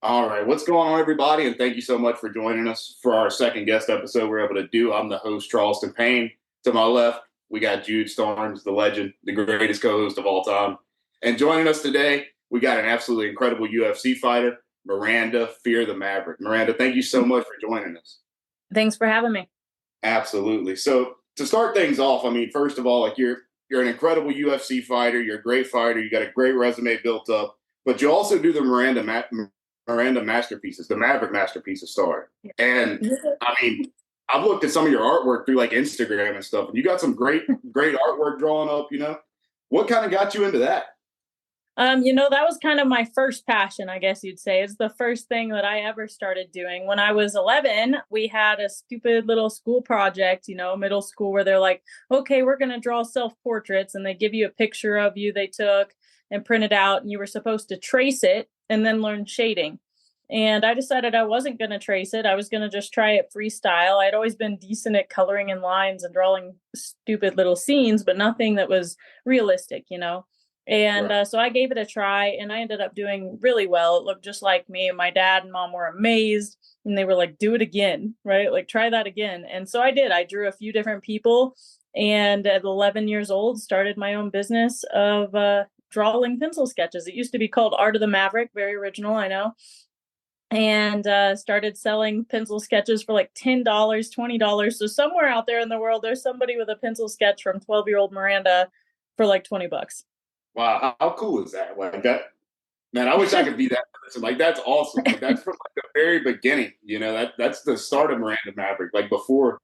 All right, what's going on, everybody? And thank you so much for joining us for our second guest episode we're able to do. I'm the host, Charleston Payne. To my left, we got Jude Starnes, the legend, the greatest co-host of all time. And joining us today, we got an absolutely incredible UFC fighter, Miranda, Fear the Maverick. Miranda, thank you so much for joining us. Thanks for having me. Absolutely. So to start things off, I mean, first of all, like you're an incredible UFC fighter. You're a great fighter. You got a great resume built up, but you also do the Miranda masterpieces, the Maverick masterpieces star. And I mean, I've looked at some of your artwork through like Instagram and stuff, and you got some great artwork drawn up. What kind of got you into that? That was kind of my first passion, I guess you'd say. It's the first thing that I ever started doing. When I was 11, we had a stupid little school project, middle school, where they're like, okay, we're going to draw self-portraits. And they give you a picture of you they took and print it out. And you were supposed to trace it and then learn shading. And I decided I wasn't going to trace it. I was going to just try it freestyle. I'd always been decent at coloring in lines and drawing stupid little scenes, but nothing that was realistic. And Right. so I gave it a try and I ended up doing really well. It looked just like me. My dad and mom were amazed and they were like, do it again, right? Like try that again. And so I did. I drew a few different people and at 11 years old, started my own business of drawing pencil sketches. It used to be called Art of the Maverick. Very original, I know. And started selling pencil sketches for like $10, $20. So somewhere out there in the world, there's somebody with a pencil sketch from 12-year-old Miranda for like $20. Wow, how cool is that? Like that, man. I wish I could be that person. Like that's awesome. Like that's from like the very beginning. That's the start of Miranda Maverick. Like before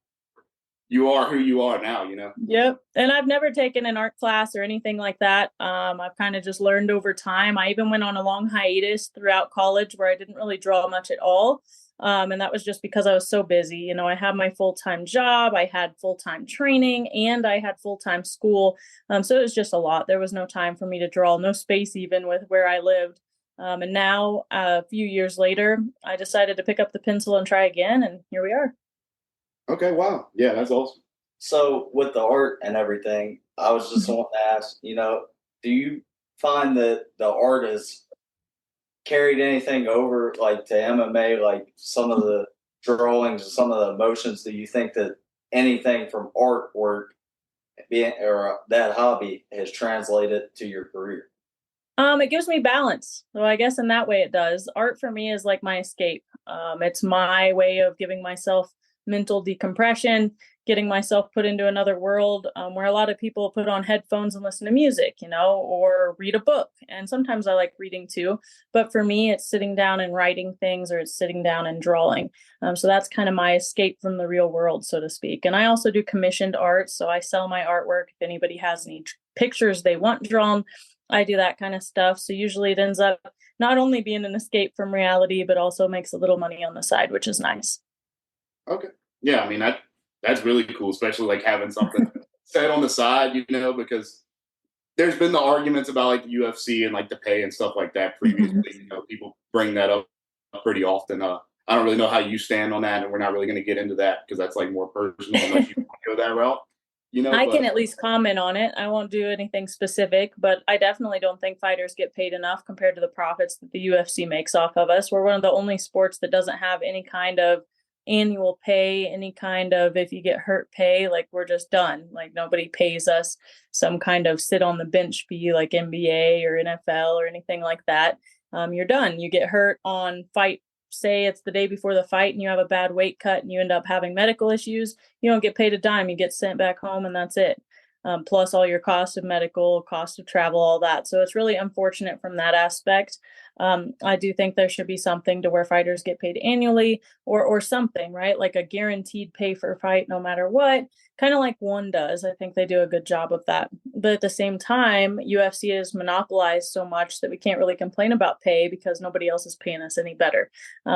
you are who you are now. Yep. And I've never taken an art class or anything like that. I've kind of just learned over time. I even went on a long hiatus throughout college where I didn't really draw much at all. And that was just because I was so busy. I had my full-time job, I had full-time training, and I had full-time school. So it was just a lot. There was no time for me to draw, no space even with where I lived. And now, a few years later, I decided to pick up the pencil and try again. And here we are. Okay. Wow. Yeah, that's awesome. So with the art and everything, I was just wanting to ask, do you find that the artists carried anything over like to MMA, like some of the drawings and some of the emotions? Do you think that anything from artwork being or that hobby has translated to your career? It gives me balance. So I guess in that way it does. Art for me is like my escape. It's my way of giving myself mental decompression, getting myself put into another world where a lot of people put on headphones and listen to music, or read a book. And sometimes I like reading too. But for me, it's sitting down and writing things or it's sitting down and drawing. So that's kind of my escape from the real world, so to speak. And I also do commissioned art. So I sell my artwork. If anybody has any pictures they want drawn, I do that kind of stuff. So usually it ends up not only being an escape from reality, but also makes a little money on the side, which is nice. Okay. Yeah, I mean that's really cool, especially like having something set on the side, because there's been the arguments about like the UFC and like the pay and stuff like that previously. People bring that up pretty often. I don't really know how you stand on that, and we're not really going to get into that because that's like more personal unless you want to go that route. I But can at least comment on it. I won't do anything specific, but I definitely don't think fighters get paid enough compared to the profits that the UFC makes off of us. We're one of the only sports that doesn't have any kind of annual pay, any kind of if you get hurt pay. Like we're just done. Like nobody pays us some kind of sit on the bench fee like NBA or NFL or anything like that. You're done. You get hurt on fight. Say it's the day before the fight and you have a bad weight cut and you end up having medical issues, you don't get paid a dime. You get sent back home and that's it. Plus all your cost of medical, cost of travel, all that. So it's really unfortunate from that aspect. I do think there should be something to where fighters get paid annually or something, right? Like a guaranteed pay for a fight, no matter what, kind of like one does. I think they do a good job of that. But at the same time, UFC is monopolized so much that we can't really complain about pay because nobody else is paying us any better.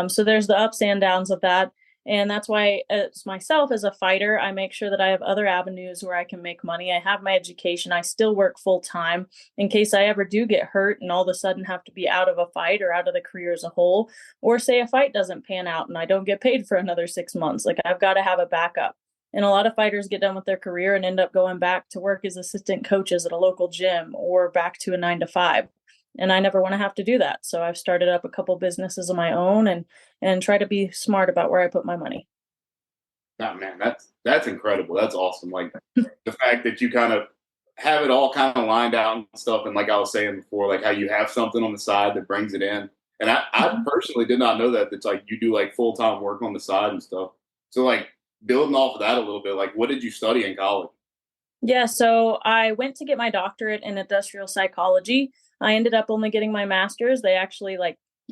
So there's the ups and downs of that. And that's why, as myself as a fighter, I make sure that I have other avenues where I can make money. I have my education. I still work full time in case I ever do get hurt and all of a sudden have to be out of a fight or out of the career as a whole. Or say a fight doesn't pan out and I don't get paid for another 6 months. Like I've got to have a backup. And a lot of fighters get done with their career and end up going back to work as assistant coaches at a local gym or back to a 9 to 5. And I never want to have to do that. So I've started up a couple businesses of my own and try to be smart about where I put my money. Oh, man, that's incredible. That's awesome. Like the fact that you kind of have it all kind of lined out and stuff. And like I was saying before, like how you have something on the side that brings it in. And I Mhm. personally did not know that. It's like you do like full time work on the side and stuff. So like building off of that a little bit, like what did you study in college? Yeah, so I went to get my doctorate in industrial psychology. I ended up only getting my master's. They actually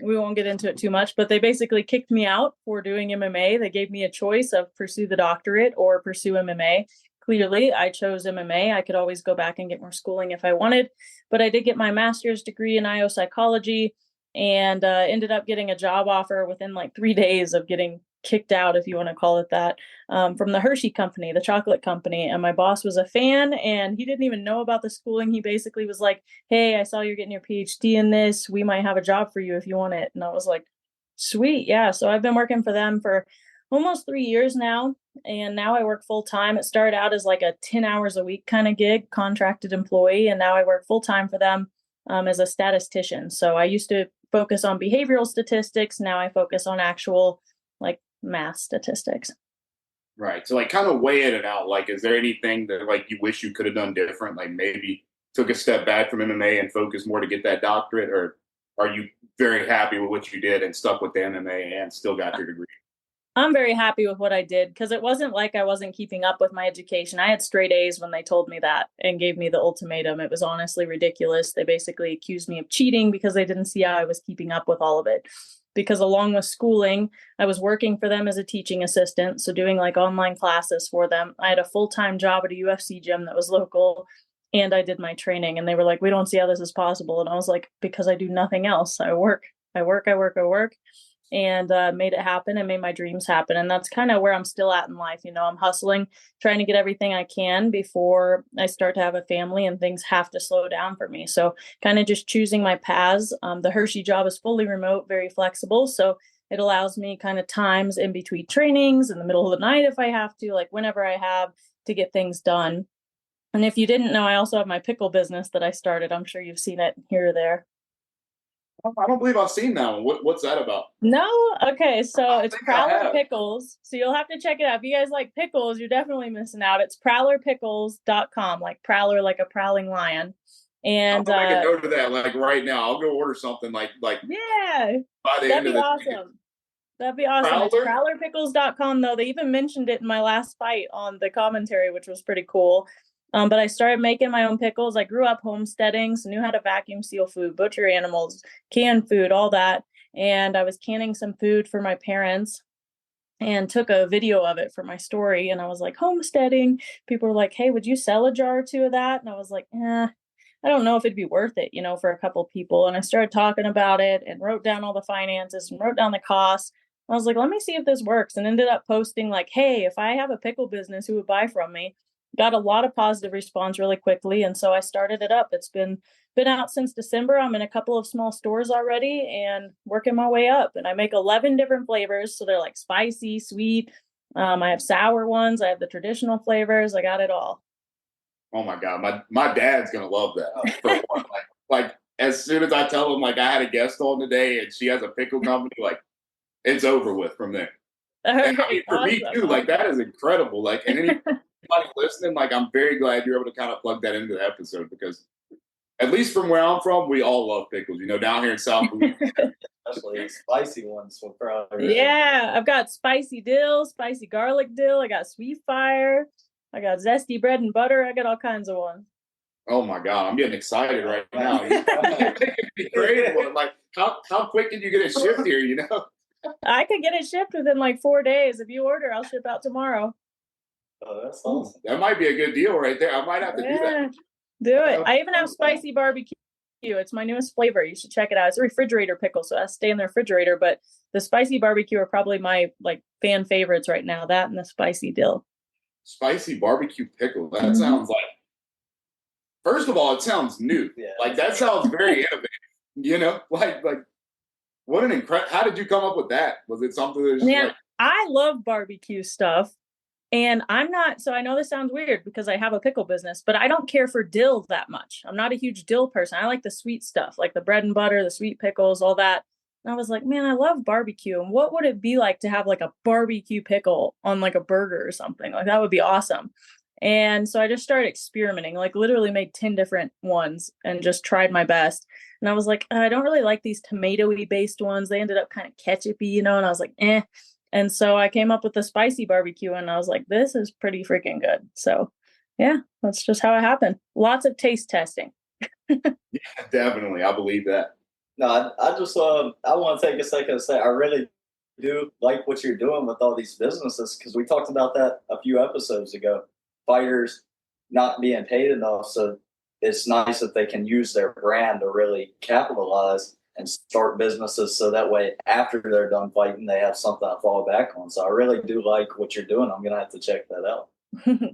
we won't get into it too much, but they basically kicked me out for doing MMA. They gave me a choice of pursue the doctorate or pursue MMA. Clearly, I chose MMA. I could always go back and get more schooling if I wanted, but I did get my master's degree in IO psychology and ended up getting a job offer within like 3 days of getting kicked out, if you want to call it that, from the Hershey company, the chocolate company. And my boss was a fan and he didn't even know about the schooling. He basically was like, "Hey, I saw you're getting your PhD in this. We might have a job for you if you want it." And I was like, "Sweet. Yeah." So I've been working for them for almost 3 years now. And now I work full time. It started out as like a 10 hours a week kind of gig, contracted employee. And now I work full time for them as a statistician. So I used to focus on behavioral statistics. Now I focus on actual like math statistics. Right. So like kind of weighing it out. Like, is there anything that like you wish you could have done different? Like maybe took a step back from MMA and focused more to get that doctorate, or are you very happy with what you did and stuck with the MMA and still got your degree? I'm very happy with what I did because it wasn't like I wasn't keeping up with my education. I had straight A's when they told me that and gave me the ultimatum. It was honestly ridiculous. They basically accused me of cheating because they didn't see how I was keeping up with all of it. Because along with schooling, I was working for them as a teaching assistant, so doing like online classes for them. I had a full-time job at a UFC gym that was local, and I did my training. And they were like, "We don't see how this is possible." And I was like, "Because I do nothing else. I work, I work, I work, I work." And made it happen and made my dreams happen. And that's kind of where I'm still at in life. You know, I'm hustling, trying to get everything I can before I start to have a family and things have to slow down for me. So, kind of just choosing my paths. The Hershey job is fully remote, very flexible. So, it allows me kind of times in between trainings in the middle of the night if I have to, like whenever I have to get things done. And if you didn't know, I also have my pickle business that I started. I'm sure you've seen it here or there. I don't believe I've seen that one. What's that about? No? Okay, so I it's think I Prowler have. Pickles. So you'll have to check it out. If you guys like pickles, you're definitely missing out. It's prowlerpickles.com, like prowler, like a prowling lion. I'm And gonna make a note of that like right now. I'll go order something like yeah, by the that'd end be of this week. awesome. That'd be awesome. It's Prowler? prowlerpickles.com though. They even mentioned it in my last fight on the commentary, which was pretty cool. But I started making my own pickles. I grew up homesteading, so knew how to vacuum seal food, butcher animals, can food, all that. And I was canning some food for my parents and took a video of it for my story. And I was like, homesteading. People were like, "Hey, would you sell a jar or two of that?" And I was like, I don't know if it'd be worth it, you know, for a couple people. And I started talking about it and wrote down all the finances and wrote down the costs. I was like, let me see if this works. And ended up posting like, "Hey, if I have a pickle business, who would buy from me?" Got a lot of positive response really quickly. And so I started it up. It's been out since December. I'm in a couple of small stores already and working my way up. And I make 11 different flavors. So they're like spicy, sweet. I have sour ones. I have the traditional flavors. I got it all. Oh my god, my dad's gonna love that. For one, like as soon as I tell him like I had a guest on today and she has a pickle company, like it's over with from there. All And I mean right. for me Awesome. too, like that Awesome. is incredible. Like and anybody listening, like I'm very glad you're able to kind of plug that into the episode because at least from where I'm from, we all love pickles. You know, down here in South Louisiana. Especially the spicy ones will probably really. Yeah, I've got spicy dill, spicy garlic dill. I got sweet fire. I got zesty bread and butter. I got all kinds of ones. Oh my god, I'm getting excited right now. You're making me crazy. Like how quick can you get it shipped here? You know. I could get it shipped within like 4 days. If you order, I'll ship out tomorrow. Oh, that's Ooh, awesome. that might be a good deal right there. I might have to do that. Yeah, do it. I even have spicy barbecue. It's my newest flavor. You should check it out. It's a refrigerator pickle, so I stay in the refrigerator. But the spicy barbecue are probably my like fan favorites right now. That and the spicy dill. Spicy barbecue pickle. That Mhm. sounds like. First of all, it sounds new. Yeah. Like that sounds very innovative. You know, like what an incredible. How did you come up with that? Was it something that was just Man, like I love barbecue stuff. And so I know this sounds weird because I have a pickle business, but I don't care for dill that much. I'm not a huge dill person. I like the sweet stuff, like the bread and butter, the sweet pickles, all that. And I was like, man, I love barbecue. And what would it be like to have like a barbecue pickle on like a burger or something? Like that would be awesome. And so I just started experimenting, like literally made 10 different ones and just tried my best. And I was like, I don't really like these tomatoey based ones. They ended up kind of ketchupy, and I was like, eh. And so I came up with the spicy barbecue and I was like, this is pretty freaking good. So yeah, that's just how it happened. Lots of taste testing. Yeah, definitely. I believe that. No, I just I want to take a second to say I really do like what you're doing with all these businesses, because we talked about that a few episodes ago. Fighters not being paid enough, so it's nice that they can use their brand to really capitalize and start businesses, so that way after they're done fighting, they have something to fall back on. So I really do like what you're doing. I'm gonna have to check that out.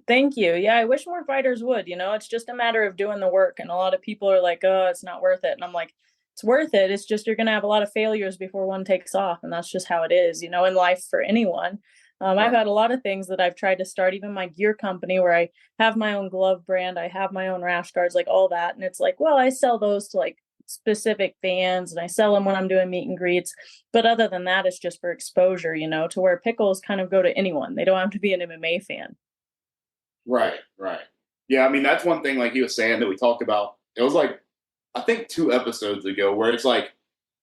Thank you. Yeah, I wish more fighters would. It's just a matter of doing the work. And a lot of people are like, oh, it's not worth it. And I'm like, it's worth it. It's just you're going to have a lot of failures before one takes off. And that's just how it is, in life for anyone. I've had a lot of things that I've tried to start, even my gear company where I have my own glove brand. I have my own rash guards, like all that. And it's like, well, I sell those to like specific fans and I sell them when I'm doing meet and greets. But other than that, it's just for exposure, to where pickles kind of go to anyone. They don't have to be an MMA fan. Right, right. Yeah, I mean, that's one thing, like he was saying, that we talked about. It was like, I think 2 episodes ago, where it's like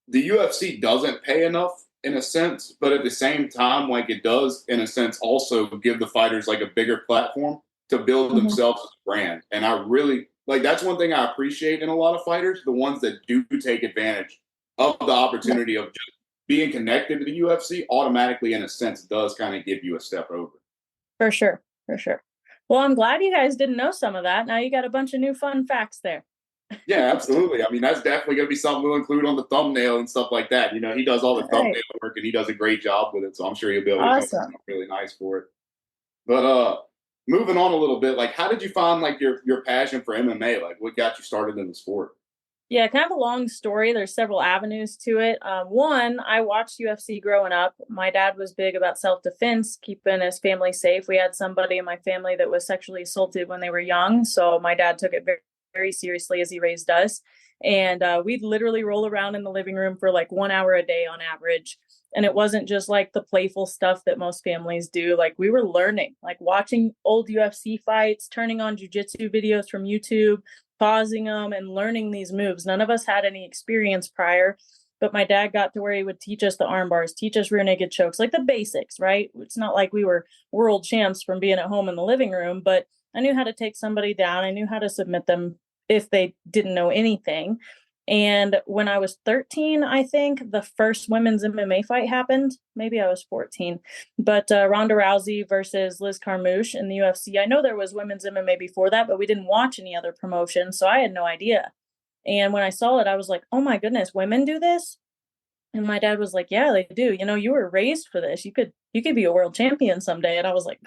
the UFC doesn't pay enough in a sense, but at the same time, like it does, in a sense, also give the fighters like a bigger platform to build Mhm. themselves as a brand. And I really, like, that's one thing I appreciate in a lot of fighters, the ones that do take advantage of the opportunity of just being connected to the UFC automatically, in a sense, does kind of give you a step over. For sure. For sure. Well, I'm glad you guys didn't know some of that. Now you got a bunch of new fun facts there. Yeah, absolutely. I mean, that's definitely going to be something we'll include on the thumbnail and stuff like that. He does all the All right. thumbnail work and he does a great job with it. So I'm sure he'll be able to come up with Awesome. something really nice for it. But moving on a little bit, like how did you find like your passion for MMA? Like what got you started in the sport? Yeah, kind of a long story. There's several avenues to it. One, I watched UFC growing up. My dad was big about self-defense, keeping his family safe. We had somebody in my family that was sexually assaulted when they were young. So my dad took it very, very seriously as he raised us. And we'd literally roll around in the living room for like 1 hour a day on average. And it wasn't just like the playful stuff that most families do. Like we were learning, like watching old UFC fights, turning on jujitsu videos from YouTube, pausing them and learning these moves. None of us had any experience prior, but my dad got to where he would teach us the arm bars, teach us rear naked chokes, like the basics, right? It's not like we were world champs from being at home in the living room, but I knew how to take somebody down. I knew how to submit them if they didn't know anything. And when I was 13, I think the first women's MMA fight happened. Maybe I was 14, but Ronda Rousey versus Liz Carmouche in the UFC. I know there was women's MMA before that, but we didn't watch any other promotion, so I had no idea. And when I saw it, I was like, "Oh my goodness, women do this!" And my dad was like, "Yeah, they do. You were raised for this. You could be a world champion someday." And I was like,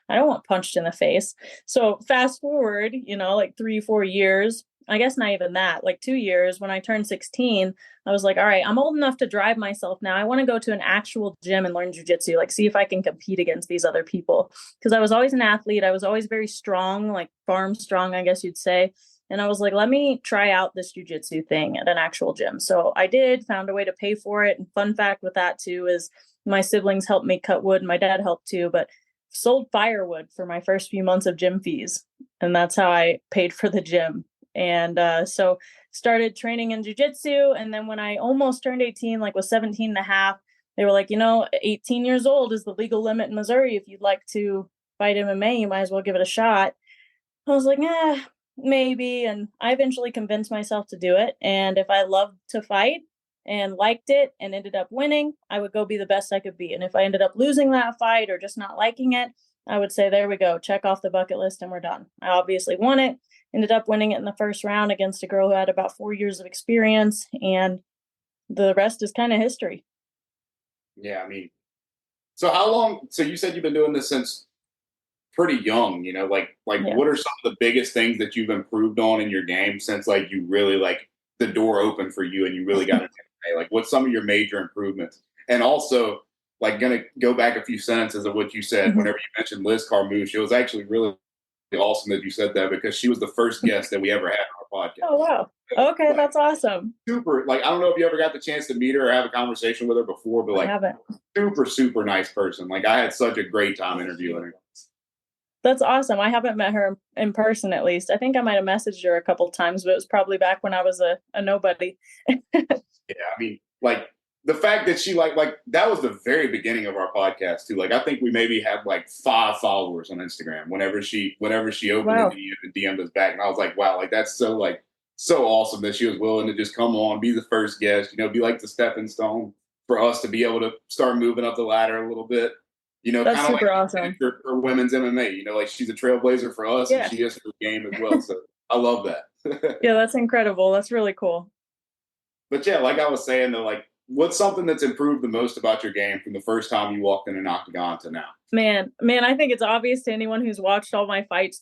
"I don't want punched in the face." So fast forward, like 3, 4 years. I guess not even that, like 2 years, when I turned 16, I was like, all right, I'm old enough to drive myself now. I want to go to an actual gym and learn jujitsu, like see if I can compete against these other people. Because I was always an athlete. I was always very strong, like farm strong, I guess you'd say. And I was like, let me try out this jujitsu thing at an actual gym. So I did, found a way to pay for it. And fun fact with that too is my siblings helped me cut wood. My dad helped too, but sold firewood for my first few months of gym fees. And that's how I paid for the gym. And so started training in jujitsu. And then when I almost turned 18, like was 17 and a half, they were like, 18 years old is the legal limit in Missouri. If you'd like to fight MMA, you might as well give it a shot. I was like, maybe. And I eventually convinced myself to do it. And if I loved to fight and liked it and ended up winning, I would go be the best I could be. And if I ended up losing that fight or just not liking it, I would say, there we go, check off the bucket list and we're done. I obviously won it. Ended up winning it in the first round against a girl who had about 4 years of experience, and the rest is kind of history. Yeah, I mean, so how long? So you said you've been doing this since pretty young. Like Yeah. what are some of the biggest things that you've improved on in your game since like you really like the door opened for you and you really got into it? Like what's some of your major improvements? And also, like going to go back a few sentences of what you said whenever you mentioned Liz Carmouche. It was actually really awesome that you said that, because she was the first guest that we ever had on our podcast. Oh, wow. Okay, that's awesome. Super, like, I don't know if you ever got the chance to meet her or have a conversation with her before, but I like, haven't. super nice person. Like, I had such a great time interviewing her. That's awesome. I haven't met her in person, at least. I think I might have messaged her a couple times, but it was probably back when I was a nobody. Yeah, I mean, like, the fact that she like that was the very beginning of our podcast too. Like, I think we maybe had like 5 followers on Instagram whenever she opened Wow. and DM'd us back, and I was like, wow, like, that's so awesome that she was willing to just come on, be the first guest, be like the stepping stone for us to be able to start moving up the ladder a little bit. That's Kind of super like awesome. for women's MMA. Like, she's a trailblazer for us, Yeah. and she is for the game as well. So I love that. Yeah, that's incredible. That's really cool. But yeah, like I was saying though, like, what's something that's improved the most about your game from the first time you walked in an octagon to now? Man, I think it's obvious to anyone who's watched all my fights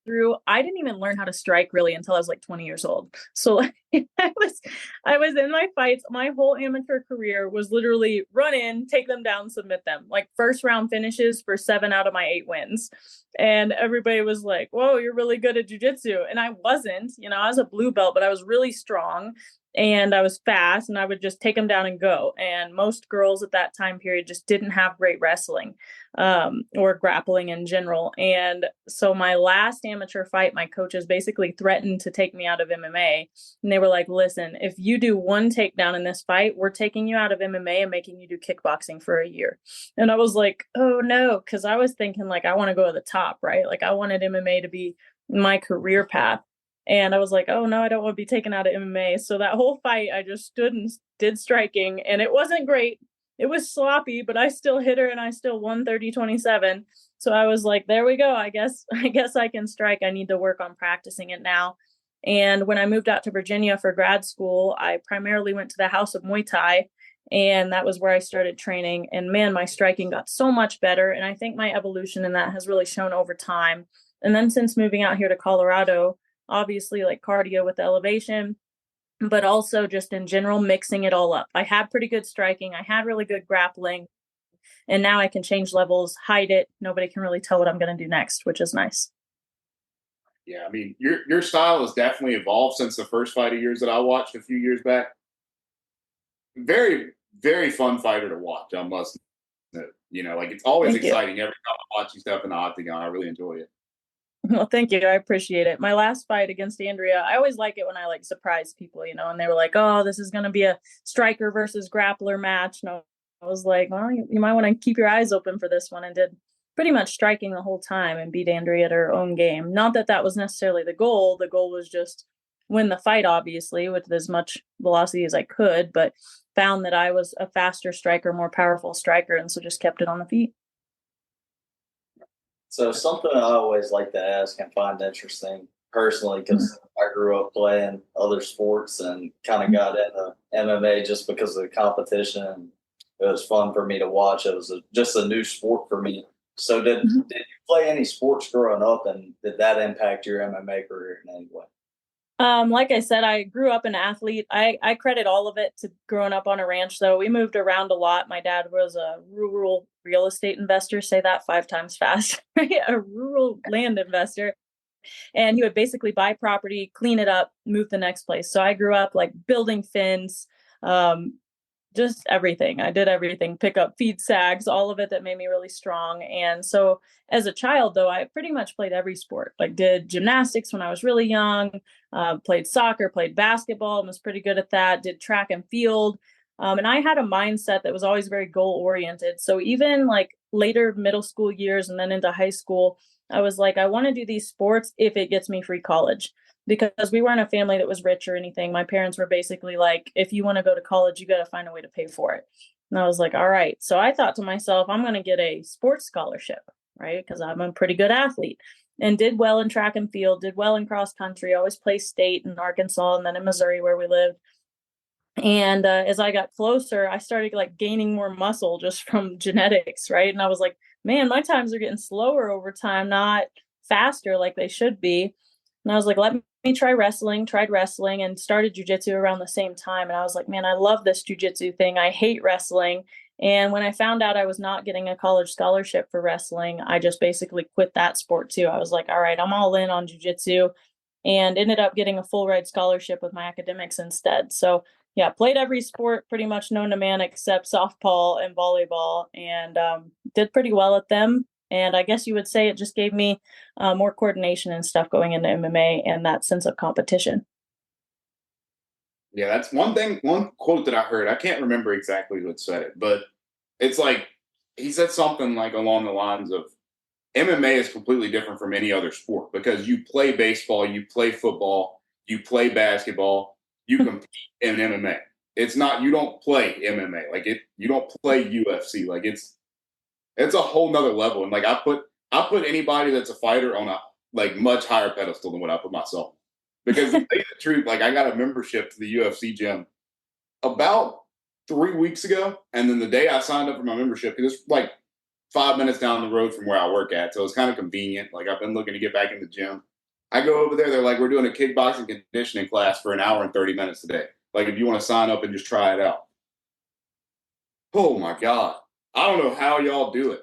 through. I didn't even learn how to strike really until I was like 20 years old. So like, I was in my fights. My whole amateur career was literally run in, take them down, submit them. Like, first round finishes for 7 out of my 8 wins. And everybody was like, whoa, you're really good at jujitsu. And I wasn't, I was a blue belt, but I was really strong and I was fast, and I would just take them down and go. And most girls at that time period just didn't have great wrestling or grappling in general. And so my last amateur fight, my coaches basically threatened to take me out of MMA. And they were like, listen, if you do one takedown in this fight, we're taking you out of MMA and making you do kickboxing for a year. And I was like, oh no, because I was thinking, like, I want to go to the top, right? Like, I wanted MMA to be my career path. And I was like, oh no, I don't want to be taken out of MMA. So that whole fight, I just stood and did striking, and it wasn't great. It was sloppy, but I still hit her and I still won 30-27. So I was like, there we go. I guess I can strike. I need to work on practicing it now. And when I moved out to Virginia for grad school, I primarily went to the House of Muay Thai, and that was where I started training. And man, my striking got so much better. And I think my evolution in that has really shown over time. And then since moving out here to Colorado, obviously, like, cardio with elevation, but also just in general, mixing it all up. I had pretty good striking. I had really good grappling. And now I can change levels, hide it. Nobody can really tell what I'm going to do next, which is nice. Yeah, I mean, your style has definitely evolved since the first fight of yours that I watched a few years back. Very, very fun fighter to watch, I must admit. Like, it's always Thank you. exciting every time I watch you step in the octagon. I really enjoy it. Well, thank you. I appreciate it. My last fight against Andrea, I always like it when I, like, surprise people, and they were like, oh, this is going to be a striker versus grappler match. No, I was like, well, you might want to keep your eyes open for this one, and did pretty much striking the whole time and beat Andrea at her own game. Not that that was necessarily the goal. The goal was just win the fight, obviously, with as much velocity as I could, but found that I was a faster striker, more powerful striker, and so just kept it on the feet. So something I always like to ask and find interesting personally, because I grew up playing other sports and kind of got into MMA just because of the competition. It was fun for me to watch. It was just a new sport for me. So did you play any sports growing up, and did that impact your MMA career in any way? Like I said, I grew up an athlete. I credit all of it to growing up on a ranch, though. We moved around a lot. My dad was a rural real estate investor. Say that 5 times fast. A rural land investor. And he would basically buy property, clean it up, move the next place. So I grew up like building fins, just everything. I did everything, pick up feed sags, all of it that made me really strong. And so as a child, though, I pretty much played every sport, like did gymnastics when I was really young, played soccer, played basketball, and was pretty good at that, did track and field. And I had a mindset that was always very goal oriented. So even like later middle school years and then into high school, I was like, I want to do these sports if it gets me free college, because we weren't a family that was rich or anything. My parents were basically like, if you want to go to college, you got to find a way to pay for it. And I was like, all right. So I thought to myself, I'm going to get a sports scholarship, right? Because I'm a pretty good athlete, and did well in track and field, did well in cross country, always placed state in Arkansas and then in Missouri where we lived. And as I got closer, I started like gaining more muscle just from genetics, right? And I was like, man, my times are getting slower over time, not faster like they should be. And I was like, let me try wrestling, tried wrestling, and started jujitsu around the same time. And I was like, man, I love this jujitsu thing. I hate wrestling. And when I found out I was not getting a college scholarship for wrestling, I just basically quit that sport too. I was like, all right, I'm all in on jujitsu, and ended up getting a full ride scholarship with my academics instead. So yeah, played every sport pretty much known to man except softball and volleyball, and did pretty well at them. And I guess you would say it just gave me more coordination and stuff going into MMA and that sense of competition. Yeah, that's one quote that I heard. I can't remember exactly who had said it, but it's like he said something like along the lines of MMA is completely different from any other sport because you play baseball, you play football, you play basketball, you compete in MMA. It's not you don't play MMA like it. You don't play UFC like it's a whole nother level. And like I put anybody that's a fighter on a like much higher pedestal than what I put myself. Because to tell you the truth, like I got a membership to the UFC gym about 3 weeks ago, and then the day I signed up for my membership, because it's like 5 minutes down the road from where I work at, so it's kind of convenient. Like I've been looking to get back in the gym. I go over there, they're like, we're doing a kickboxing conditioning class for an hour and 30 minutes today. Like if you want to sign up and just try it out. Oh my God. I don't know how y'all do it.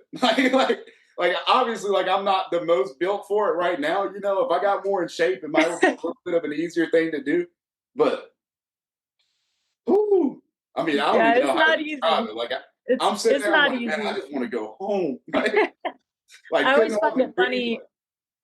Like obviously, like I'm not the most built for it right now. You know, if I got more in shape, it might be a little bit of an easier thing to do. But ooh, I mean, I don't Yeah, even it's know how to not easy. describe it. Like I'm sitting It's there, I'm not like, man, I easy. just want to go home. Like I couldn't always find hardly it breathe. funny.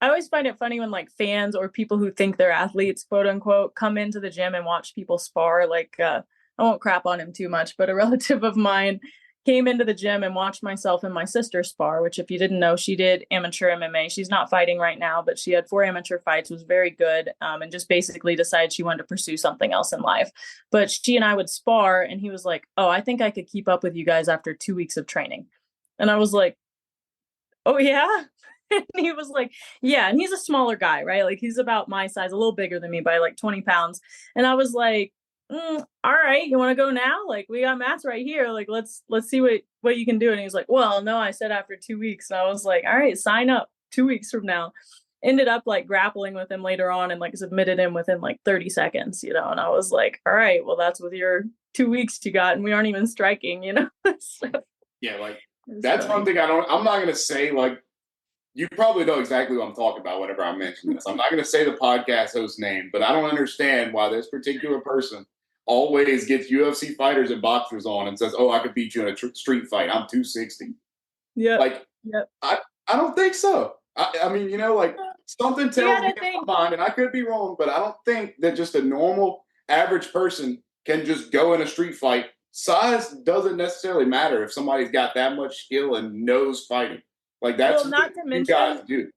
I always find it funny when like fans or people who think they're athletes, quote unquote, come into the gym and watch people spar. Like I won't crap on him too much, but a relative of mine came into the gym and watched myself and my sister spar, which if you didn't know, she did amateur MMA. She's not fighting right now, but she had 4 amateur fights, was very good, and just basically decided she wanted to pursue something else in life. But she and I would spar, and he was like, "Oh, I think I could keep up with you guys after 2 weeks of training." And I was like, "Oh yeah." And he was like, "Yeah." And he's a smaller guy, right? Like he's about my size, a little bigger than me by like 20 pounds. And I was like, all right, you want to go now? Like we got mats right here. Like let's see what you can do." And he was like, "Well, no, I said after 2 weeks." And I was like, "All right, sign up 2 weeks from now." Ended up like grappling with him later on and like submitted him within like 30 seconds, you know. And I was like, "All right, well, that's with your 2 weeks you got, and we aren't even striking, you know." So Yeah, like it's that's one funny. thing I'm not gonna say like you probably know exactly what I'm talking about whenever I mention this. I'm not gonna say the podcast host's name, but I don't understand why this particular person always gets UFC fighters and boxers on and says, "Oh, I could beat you in a street fight. I'm 260." Yep. Like Yep. I don't think so. I mean, you know, like something You tells me gotta in think. my mind, and I could be wrong, but I don't think that just a normal average person can just go in a street fight. Size doesn't necessarily matter if somebody's got that much skill and knows fighting. Like that's Well, what not to you guys mention, do.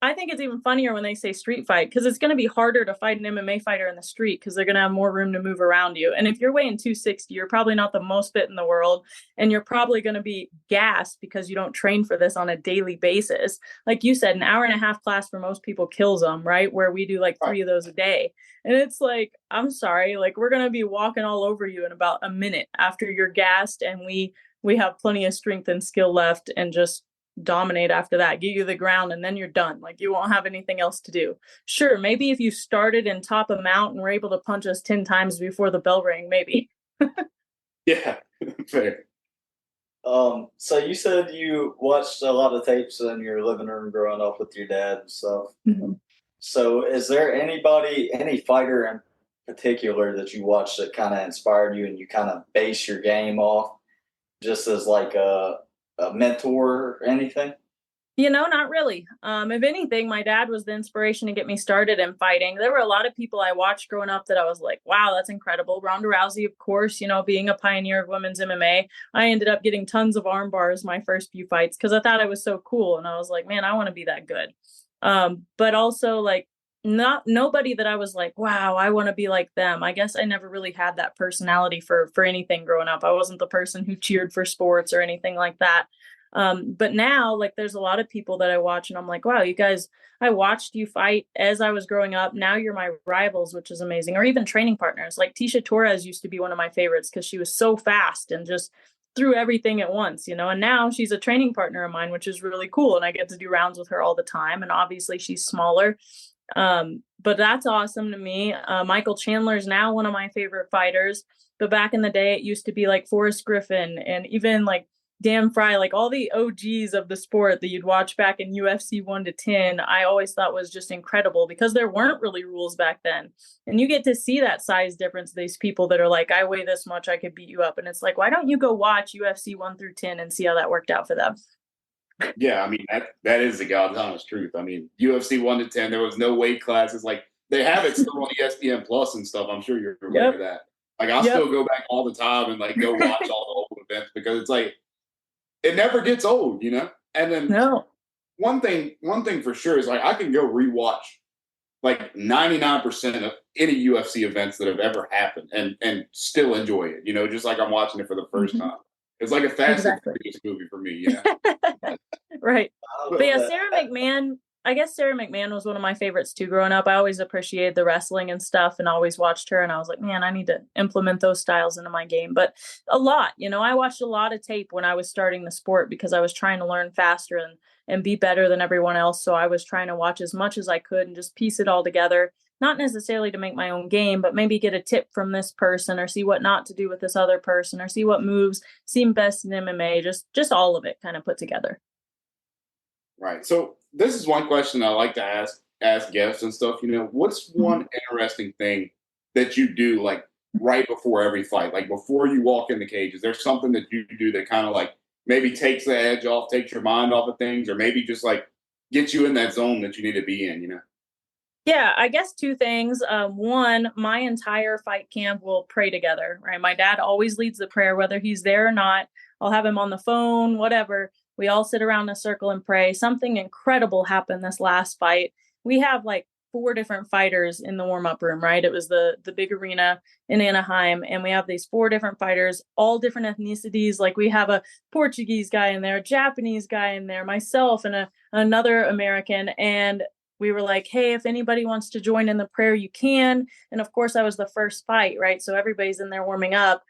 I think it's even funnier when they say street fight because it's going to be harder to fight an MMA fighter in the street because they're going to have more room to move around you. And if you're weighing 260, you're probably not the most fit in the world. And you're probably going to be gassed because you don't train for this on a daily basis. Like you said, an hour and a half class for most people kills them, right? Where we do like Right. 3 of those a day. And it's like, I'm sorry, like we're going to be walking all over you in about a minute after you're gassed. And we have plenty of strength and skill left and just dominate after that, get you the ground, and then you're done. Like you won't have anything else to do. Sure, maybe if you started and top a mount and were able to punch us 10 times before the bell rang, maybe. Yeah, fair. So you said you watched a lot of tapes in your living room growing up with your dad and stuff. Mhm. So is there any fighter in particular that you watched that kind of inspired you and you kind of base your game off just as like a mentor or anything? Not really. If anything, my dad was the inspiration to get me started in fighting. There were a lot of people I watched growing up that I was like, wow, that's incredible. Ronda Rousey, of course, being a pioneer of women's MMA. I ended up getting tons of arm bars my first few fights because I thought I was so cool. And I was like, man, I want to be that good. But also like not nobody that I was like, wow, I want to be like them. I guess I never really had that personality for anything growing up. I wasn't the person who cheered for sports or anything like that. But now like there's a lot of people that I watch and I'm like, wow, you guys, I watched you fight as I was growing up. Now you're my rivals, which is amazing. Or even training partners. Like Tisha Torres used to be one of my favorites because she was so fast and just threw everything at once, and now she's a training partner of mine, which is really cool. And I get to do rounds with her all the time. And obviously she's smaller. But that's awesome to me. Michael Chandler is now one of my favorite fighters. But back in the day, it used to be like Forrest Griffin and even like Dan Fry, like all the OGs of the sport that you'd watch back in UFC 1 to 10. I always thought was just incredible because there weren't really rules back then. And you get to see that size difference, these people that are like, I weigh this much, I could beat you up. And it's like, why don't you go watch UFC 1 through 10 and see how that worked out for them? Yeah, I mean that is the God's honest truth. I mean, UFC 1 to 10, there was no weight classes. Like they have it still on ESPN Plus and stuff. I'm sure you're aware of that. Like I'll still go back all the time and like go watch all the old events because it's like it never gets old, you know? And then one thing for sure is like I can go rewatch like 99% of any UFC events that have ever happened and still enjoy it, you know, just like I'm watching it for the first time. It's like a Fast and Furious movie for me, you know? Right. But yeah, Sarah McMahon, I guess Sarah McMahon was one of my favorites too growing up. I always appreciated the wrestling and stuff and always watched her. And I was like, man, I need to implement those styles into my game. But a lot, you know, I watched a lot of tape when I was starting the sport because I was trying to learn faster and be better than everyone else. So I was trying to watch as much as I could and just piece it all together. Not necessarily to make my own game, but maybe get a tip from this person or see what not to do with this other person or see what moves seem best in MMA. Just all of it kind of put together. Right. So this is one question I like to ask guests and stuff. You know, what's one interesting thing that you do like right before every fight, like before you walk in the cage? Is there something that you do that kind of like maybe takes the edge off, takes your mind off of things, or maybe just like gets you in that zone that you need to be in? You know. Yeah, I guess two things. One, my entire fight camp will pray together, right? My dad always leads the prayer, whether he's there or not. I'll have him on the phone, whatever. We all sit around in a circle and pray. Something incredible happened this last fight. We have like 4 different fighters in the warm-up room, right? It was the big arena in Anaheim, and we have these 4 different fighters, all different ethnicities. Like we have a Portuguese guy in there, a Japanese guy in there, myself, and another American. And we were like, hey, if anybody wants to join in the prayer, you can. And of course, that was the first fight, right? So everybody's in there warming up.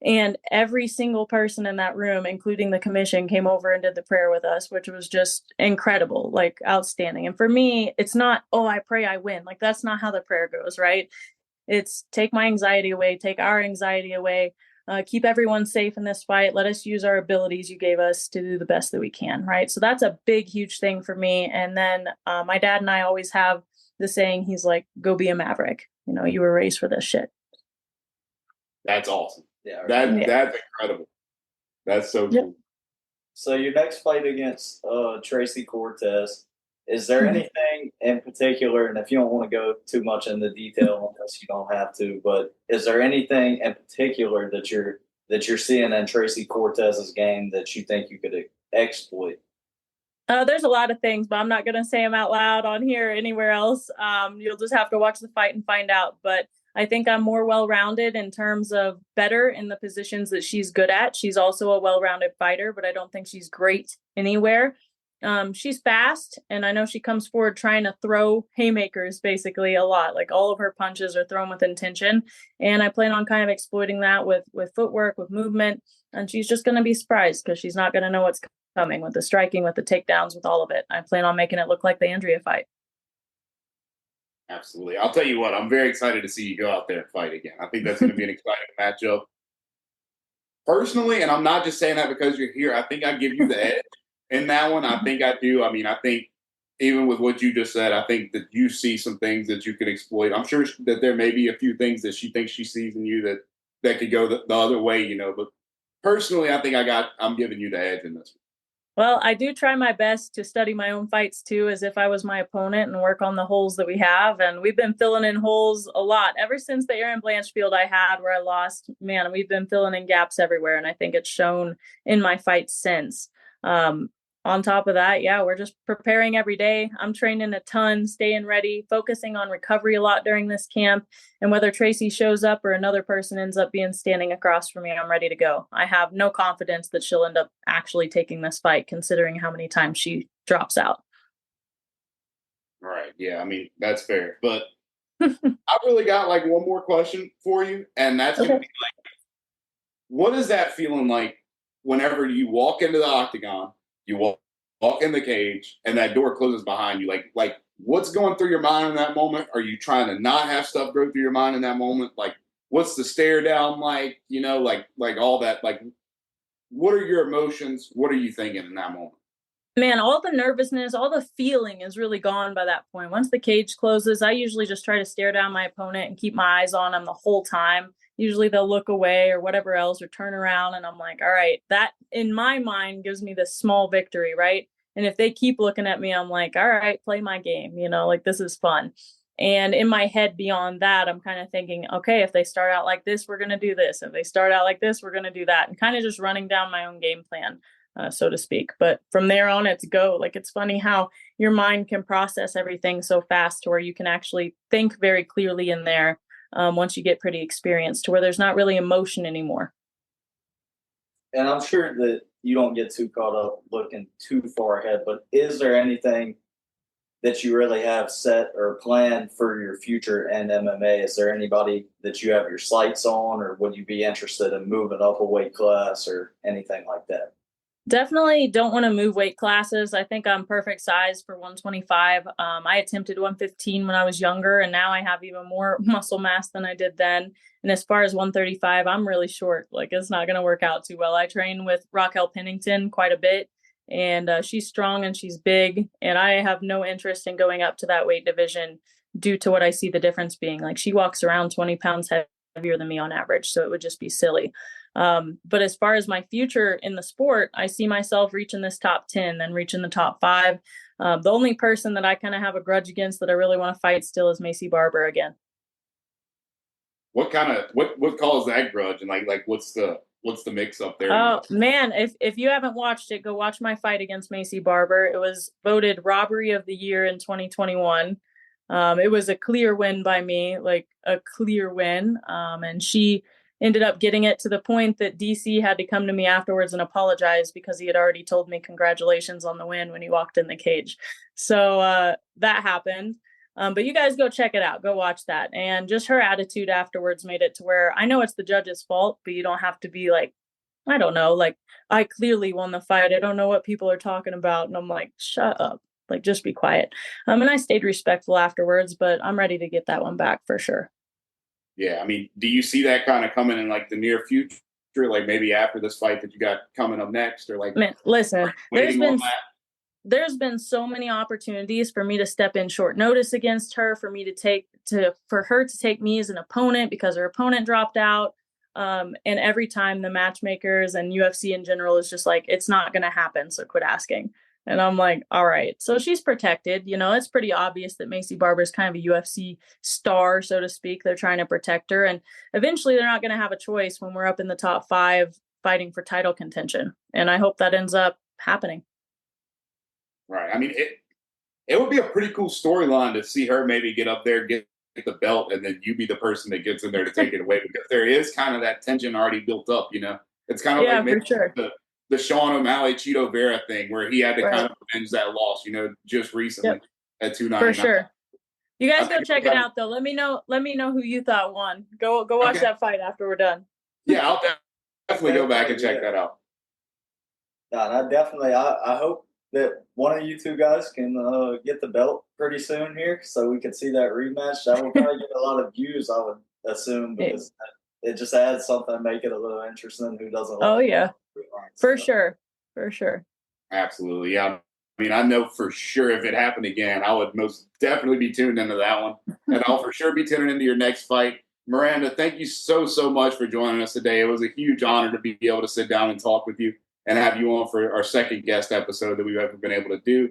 And every single person in that room, including the commission, came over and did the prayer with us, which was just incredible, like outstanding. And for me, it's not, oh, I pray I win. Like that's not how the prayer goes, right? It's take my anxiety away, take our anxiety away, keep everyone safe in this fight. Let us use our abilities you gave us to do the best that we can, right? So that's a big, huge thing for me. And then my dad and I always have the saying, he's like, go be a Maverick. You know, you were raised for this shit. That's awesome. Yeah. That's incredible. That's so cool. So your next fight against Tracy Cortez, is there anything in particular, and if you don't want to go too much into detail unless you don't have to, but is there anything in particular that you're seeing in Tracy Cortez's game that you think you could exploit? There's a lot of things, but I'm not going to say them out loud on here or anywhere else. You'll just have to watch the fight and find out. But I think I'm more well-rounded in terms of better in the positions that she's good at. She's also a well-rounded fighter, but I don't think she's great anywhere. She's fast, and I know she comes forward trying to throw haymakers basically a lot. Like all of her punches are thrown with intention, and I plan on kind of exploiting that with footwork, with movement, and she's just going to be surprised because she's not going to know what's coming with the striking, with the takedowns, with all of it. I plan on making it look like the Andrea fight. Absolutely. I'll tell you what, I'm very excited to see you go out there and fight again. I think that's going to be an exciting matchup. Personally, and I'm not just saying that because you're here, I think I give you the edge in that one. I think I do. I mean, I think even with what you just said, I think that you see some things that you could exploit. I'm sure that there may be a few things that she thinks she sees in you that could go the other way, you know. But personally, I think I'm giving you the edge in this one. Well, I do try my best to study my own fights too, as if I was my opponent, and work on the holes that we have. And we've been filling in holes a lot ever since the Aaron Blanchfield I had where I lost. Man, we've been filling in gaps everywhere. And I think it's shown in my fights since. On top of that, yeah, we're just preparing every day. I'm training a ton, staying ready, focusing on recovery a lot during this camp. And whether Tracy shows up or another person ends up being standing across from me, I'm ready to go. I have no confidence that she'll end up actually taking this fight, considering how many times she drops out. Right. Yeah. I mean, that's fair. But I really got like one more question for you. And that's going to be like, what is that feeling like whenever you walk into the octagon? You walk in the cage and that door closes behind you. Like what's going through your mind in that moment? Are you trying to not have stuff go through your mind in that moment? Like, what's the stare down like? Like all that. Like, what are your emotions? What are you thinking in that moment? Man, all the nervousness, all the feeling is really gone by that point. Once the cage closes, I usually just try to stare down my opponent and keep my eyes on them the whole time. Usually they'll look away or whatever else or turn around, and I'm like, all right, that in my mind gives me this small victory, right? And if they keep looking at me, I'm like, all right, play my game, like this is fun. And in my head beyond that, I'm kind of thinking, okay, if they start out like this, we're going to do this. If they start out like this, we're going to do that. And kind of just running down my own game plan, so to speak. But from there on, it's go. Like, it's funny how your mind can process everything so fast to where you can actually think very clearly in there, once you get pretty experienced, to where there's not really emotion anymore. And I'm sure that you don't get too caught up looking too far ahead, but is there anything that you really have set or planned for your future in MMA? Is there anybody that you have your sights on, or would you be interested in moving up a weight class or anything like that? Definitely don't want to move weight classes. I think I'm perfect size for 125. I attempted 115 when I was younger, and now I have even more muscle mass than I did then. And as far as 135, I'm really short. Like, it's not going to work out too well. I train with Raquel Pennington quite a bit, and she's strong and she's big. And I have no interest in going up to that weight division due to what I see the difference being. Like, she walks around 20 pounds heavier than me on average, so it would just be silly. But as far as my future in the sport, I see myself reaching this top 10, then reaching the top 5. The only person that I kind of have a grudge against that I really want to fight still is Macy Barber again. What caused that grudge, and like what's the mix up there? Oh man, if you haven't watched it, go watch my fight against Macy Barber. It was voted robbery of the year in 2021. It was a clear win by me, like a clear win. And she ended up getting it to the point that DC had to come to me afterwards and apologize because he had already told me congratulations on the win when he walked in the cage. So that happened. But you guys go check it out. Go watch that. And just her attitude afterwards made it to where I know it's the judge's fault, but you don't have to be like, I don't know, like, I clearly won the fight. I don't know what people are talking about. And I'm like, shut up. Like, just be quiet. And I stayed respectful afterwards, but I'm ready to get that one back for sure. Yeah, I mean, do you see that kind of coming in like the near future, like maybe after this fight that you got coming up next, or like, Man, listen, waiting on that? there's been so many opportunities for me to step in short notice against her, for me for her to take me as an opponent because her opponent dropped out. And every time the matchmakers and UFC in general is just like, it's not going to happen, so quit asking. And I'm like, all right. So she's protected. It's pretty obvious that Macy Barber is kind of a UFC star, so to speak. They're trying to protect her. And eventually they're not going to have a choice when we're up in the top 5 fighting for title contention. And I hope that ends up happening. Right. I mean, it would be a pretty cool storyline to see her maybe get up there, get the belt, and then you be the person that gets in there to take it away, because there is kind of that tension already built up. It's kind of like maybe for sure. the Sean O'Malley Cheeto Vera thing where he had to kind of avenge that loss, just recently at 299. For sure. You guys go check it out though. Let me know who you thought won. Go watch that fight after we're done. Yeah, I'll definitely go back and check that out. I hope that one of you two guys can get the belt pretty soon here, so we can see that rematch. That will probably get a lot of views, I would assume, because it just adds something to make it a little interesting. Who doesn't? Oh yeah, for sure. Absolutely, yeah. I mean, I know for sure if it happened again, I would most definitely be tuned into that one, and I'll for sure be tuning into your next fight. Miranda, thank you so much for joining us today. It was a huge honor to be able to sit down and talk with you and have you on for our second guest episode that we've ever been able to do.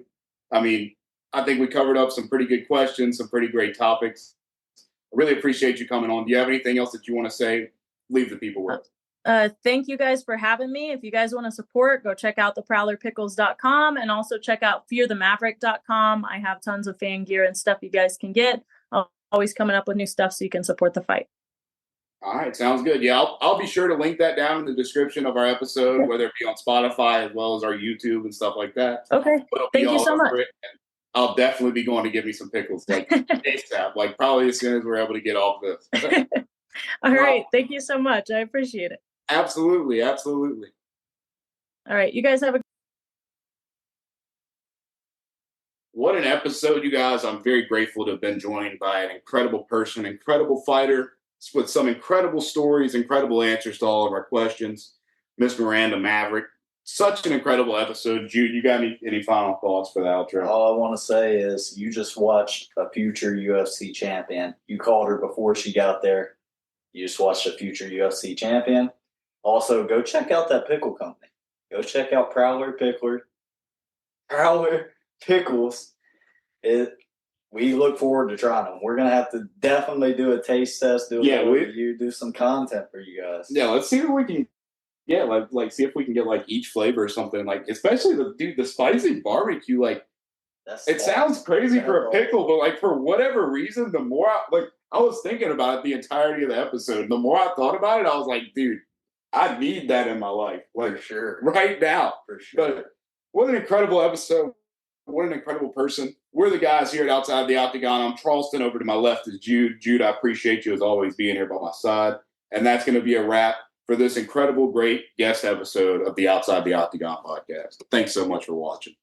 I mean, I think we covered up some pretty good questions, some pretty great topics. I really appreciate you coming on. Do you have anything else that you want to say? Leave the people with. Thank you guys for having me. If you guys want to support, go check out the ProwlerPickles.com and also check out FearTheMaverick.com. I have tons of fan gear and stuff you guys can get. I'm always coming up with new stuff so you can support the fight. All right, sounds good. Yeah, I'll be sure to link that down in the description of our episode, whether it be on Spotify as well as our YouTube and stuff like that. Okay, thank you so much. I'll definitely be going to get me some pickles, like ASAP, like probably as soon as we're able to get off this. All right, thank you so much. I appreciate it. Absolutely. All right, you guys have a what an episode, you guys. I'm very grateful to have been joined by an incredible person, incredible fighter with some incredible stories, incredible answers to all of our questions. Miss Miranda Maverick. Such an incredible episode. Jude, you got any final thoughts for the outro? All I want to say is you just watched a future UFC champion. You called her before she got there. You just watched a future UFC champion. Also, go check out that pickle company. Go check out Prowler Pickles. We look forward to trying them. We're gonna have to definitely do a taste test, do some content for you guys. Yeah, let's see what we can. Yeah, like see if we can get like each flavor or something. Like especially the spicy barbecue. Like it sounds crazy for a pickle, but like for whatever reason, the more I was thinking about it the entirety of the episode. The more I thought about it, I was like, dude, I need that in my life, like for sure, right now. For sure. But what an incredible episode! What an incredible person. We're the guys here at Outside the Octagon. I'm Charleston. Over to my left is Jude. Jude, I appreciate you as always being here by my side. And that's going to be a wrap for this incredible, great guest episode of the Outside the Octagon podcast. Thanks so much for watching.